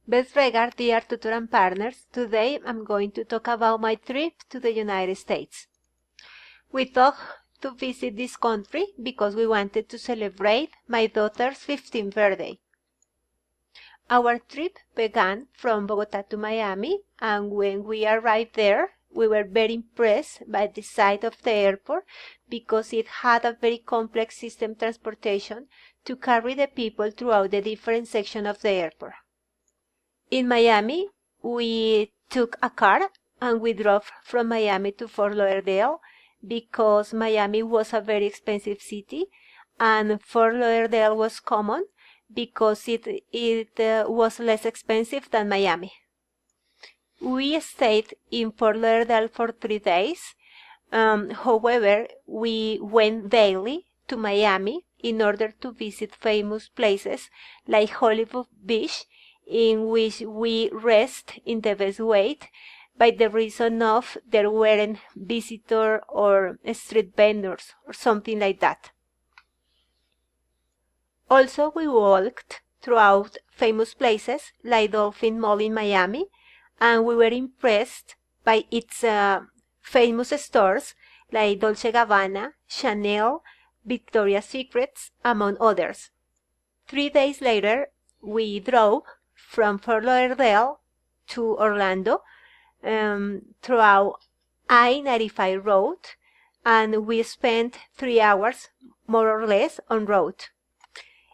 Best regards, dear tutor and partners. Today I'm going to talk about my trip to the United States. We thought to visit this country because we wanted to celebrate my daughter's 15th birthday. Our trip began from Bogota to Miami, and when we arrived there, we were very impressed by the size of the airport because it had a very complex system transportation to carry the people throughout the different sections of the airport. In Miami, we took a car and we drove from Miami to Fort Lauderdale because Miami was a very expensive city and Fort Lauderdale was common because it was less expensive than Miami. We stayed in Fort Lauderdale for 3 days. However, we went daily to Miami in order to visit famous places like Hollywood Beach, in which we rest in the best way by the reason of there weren't visitors or street vendors or something like that. Also, we walked throughout famous places like Dolphin Mall in Miami, and we were impressed by its famous stores like Dolce & Gabbana, Chanel, Victoria's Secrets, among others. 3 days later, we drove from Fort Lauderdale to Orlando throughout I-95 road, and we spent 3 hours more or less on road.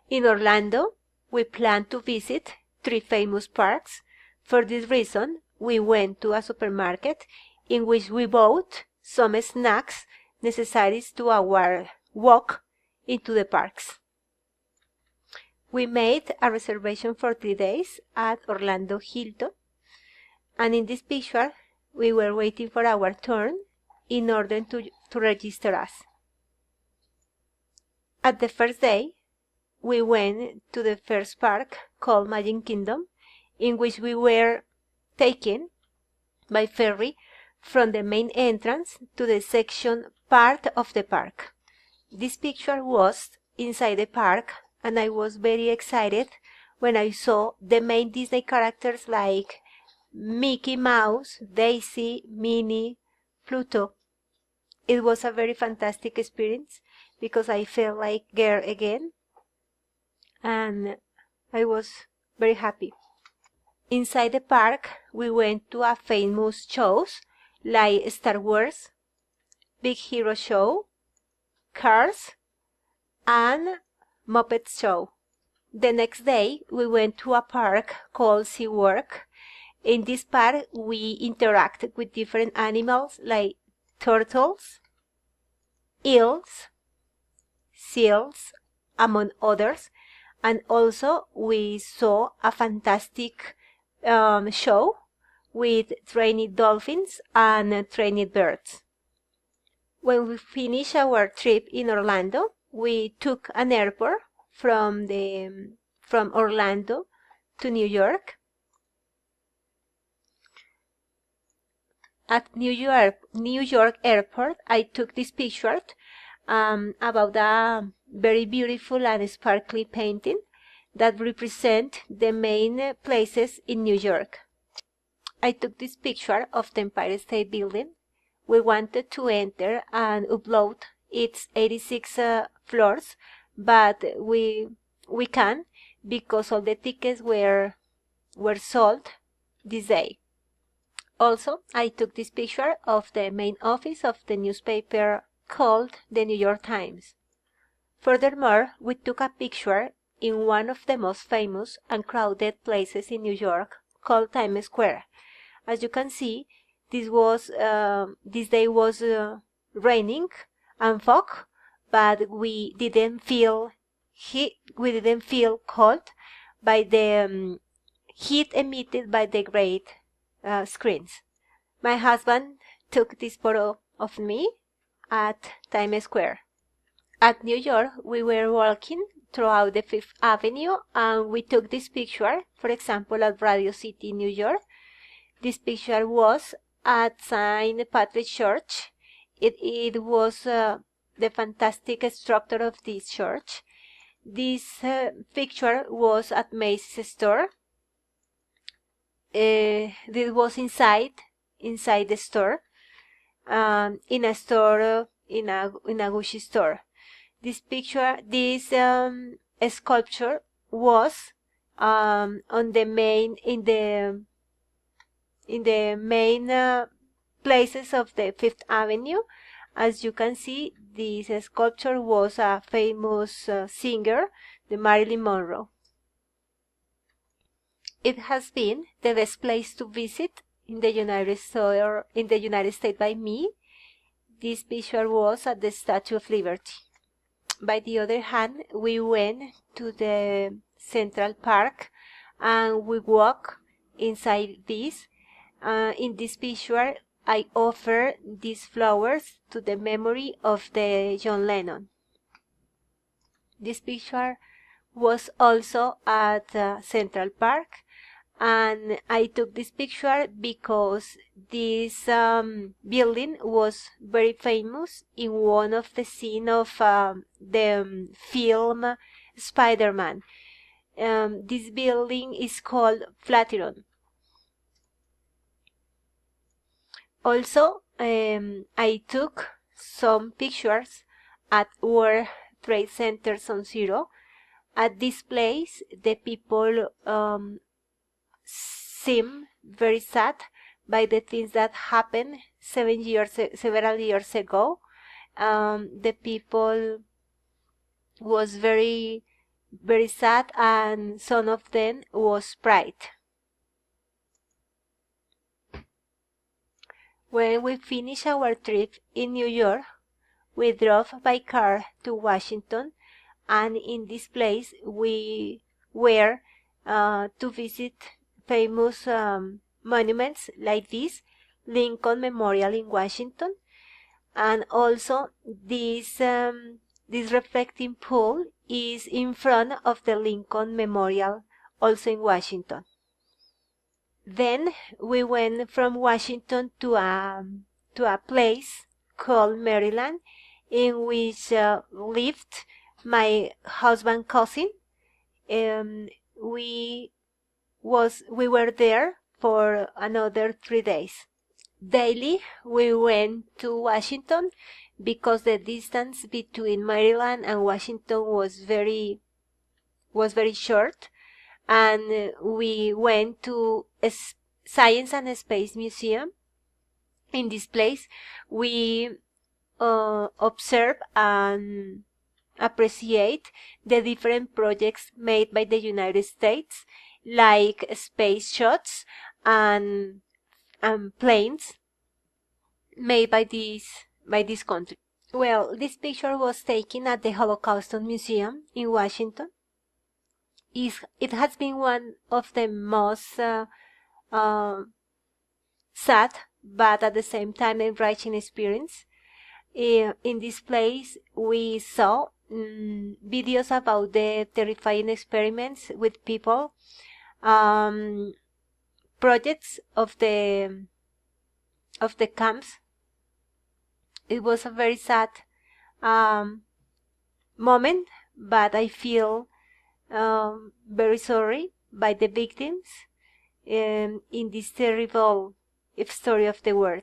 In Orlando, we planned to visit 3 famous parks. For this reason, we went to a supermarket in which we bought some snacks necessary to our walk into the parks. We made a reservation for 3 days at Orlando Hilton, and in this picture, we were waiting for our turn in order to register us. At the first day, we went to the first park called Magic Kingdom, in which we were taken by ferry from the main entrance to the section part of the park. This picture was inside the park, and I was very excited when I saw the main Disney characters like Mickey Mouse, Daisy, Minnie, Pluto. It was a very fantastic experience because I felt like girl again, and I was very happy. Inside the park, we went to a famous shows like Star Wars, Big Hero Show, Cars, and Muppets Show. The next day, we went to a park called SeaWorld. In this park, we interacted with different animals like turtles, eels, seals, among others, and also we saw a fantastic show with trained dolphins and trained birds. When we finished our trip in Orlando, we took an airport from Orlando to New York. At New York Airport, I took this picture about a very beautiful and sparkly painting that represent the main places in New York. I took this picture of the Empire State Building. We wanted to enter and upload its 86 floors, but we can't because all the tickets were sold this day. Also, I took this picture of the main office of the newspaper called the New York Times. Furthermore, we took a picture in one of the most famous and crowded places in New York called Times Square. As you can see, this day was raining and fog, but we didn't feel cold by the heat emitted by the great screens. My husband took this photo of me at Times Square. At New York, we were walking throughout the Fifth Avenue, and we took this picture, for example, at Radio City, New York. This picture was at St. Patrick's Church. It was the fantastic structure of this church. This picture was at Macy's store. this was inside the store, in a store, in a Gucci store. This sculpture was on the main in the main places of the Fifth Avenue. As you can see, this sculpture was a famous singer, the Marilyn Monroe. It has been the best place to visit in the United States by me. This picture was at the Statue of Liberty. By the other hand, we went to the Central Park and we walked inside this. In this picture, I offer these flowers to the memory of the John Lennon. This picture was also at Central Park, and I took this picture because this building was very famous in one of the scenes of the film Spider-Man. This building is called Flatiron. Also, I took some pictures at World Trade Center Zone Zero. At this place, the people seem very sad by the things that happened several years ago. The people was very, very sad, and some of them was pride. When we finished our trip in New York, we drove by car to Washington, and in this place we were to visit famous monuments like this Lincoln Memorial in Washington, and also this reflecting pool is in front of the Lincoln Memorial, also in Washington. Then we went from Washington to a place called Maryland, in which lived my husband's cousin. We were there for another 3 days. Daily we went to Washington because the distance between Maryland and Washington was very short, and we went to a Science and Space Museum. In this place we observe and appreciate the different projects made by the United States, like space shots and planes made by this country. Well, this picture was taken at the Holocaust Museum in Washington. It has been one of the most sad, but at the same time enriching experience. In this place, we saw videos about the terrifying experiments with people, projects of the camps. It was a very sad moment, but I feel very sorry by the victims in this terrible story of the world.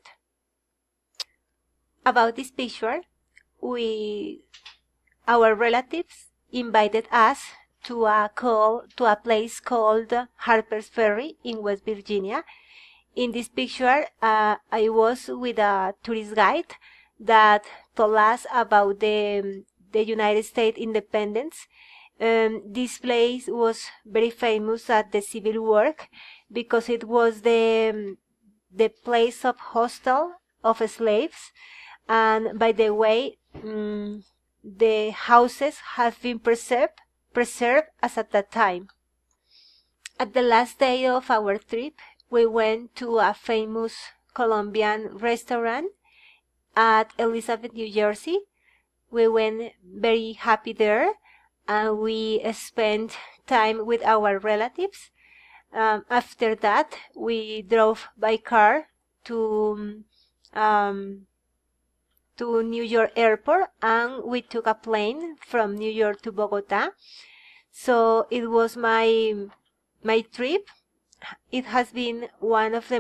About this picture, our relatives invited us to a place called Harper's Ferry in West Virginia. In this picture, I was with a tourist guide that told us about the United States independence. This place was very famous at the Civil War because it was the place of hostel of slaves. And by the way, the houses have been preserved as at that time. At the last day of our trip, we went to a famous Colombian restaurant at Elizabeth, New Jersey. We went very happy there, and we spent time with our relatives. After that, we drove by car to New York Airport, and we took a plane from New York to Bogota. So it was my trip it has been one of the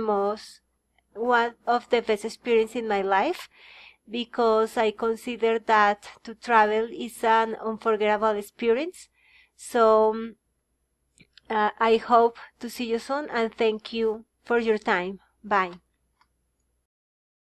best experience in my life, because I consider that to travel is an unforgettable experience. So I hope to see you soon, and thank you for your time. Bye.